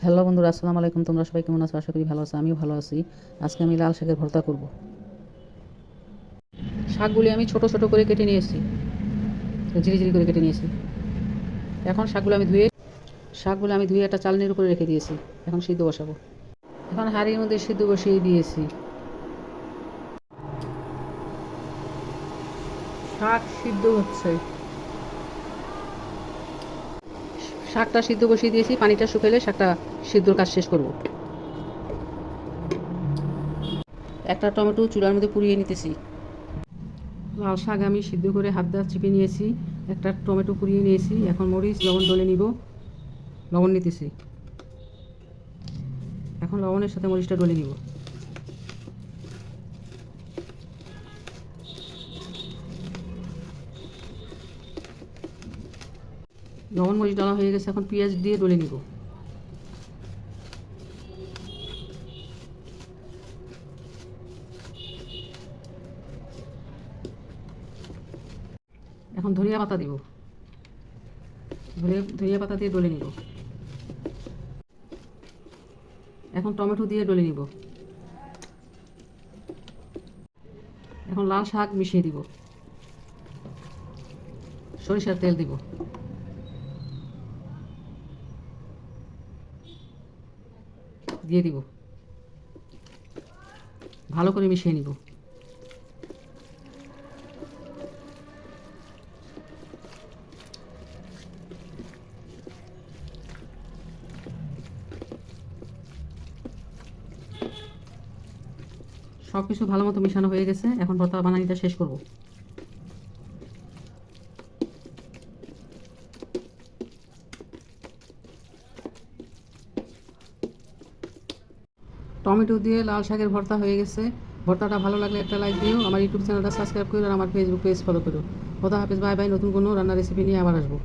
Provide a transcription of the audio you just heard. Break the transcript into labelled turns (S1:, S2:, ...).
S1: Hello বন্ধুরা, আসসালামু আলাইকুম। তোমরা সবাই কেমন আছো? আশা করি ভালো আছো। আমিও ভালো আছি। আজকে আমি লাল শাকের ভর্তা করব। শাকগুলি আমি ছোট ছোট করে কেটে নিয়েছি, ঝিরি করে কেটে নিয়েছি। এখন শাকগুলো আমি ধুয়ে একটা চালনির উপরে রেখে দিয়েছি। এখন সিদ্ধ বসাবো। এখন হাঁড়ির মধ্যে সিদ্ধ বসিয়ে দিয়েছি। শাক সিদ্ধ হচ্ছে। শাকটা সিদ্ধ বসিয়ে দিয়েছি, পানিটা শুকালে শাকটা সিদ্ধর কাজ শেষ করব। একটা টমেটো চুলার মধ্যে পুড়িয়ে নিতেছি। লাল শাক আমি সিদ্ধ করে হাত দিয়ে চিপে নিয়েছি। একটা টমেটো পুড়িয়ে নিয়েছি। এখন মরিচ লবণ ডলে নিব। লবণ নিতেছি। এখন লবণের সাথে মরিচটা ডলে নিব। লবণ মরিচ ডলা হয়ে গেছে। এখন পেঁয়াজ দিয়ে ডলে নিব। এখন ধনিয়া পাতা দিব। ধনিয়া পাতা দিয়ে ডলে নিব। এখন টমেটো দিয়ে ডলে নিব। এখন লাল শাক মিশিয়ে দিব। সরিষার তেল দিব। দিয়ে দিব। ভালো করে মিশিয়ে নিব। সব কিছু ভালো মতো মিশানো হয়ে গেছে। এখন ভর্তা বানানিটা শেষ করব। টমেটো দিয়ে লাল শাকের ভর্তা হয়ে গেছে। ভর্তাটা ভালো লাগলে একটা লাইক দিও। আমার ইউটিউব চ্যানেলটা সাবস্ক্রাইব করো আর আমার ফেসবুক পেজ ফলো করো। খোদা হাফেজ, বাই বাই। নতুন কোনো রান্নার রেসিপি নিয়ে আবার আসবো।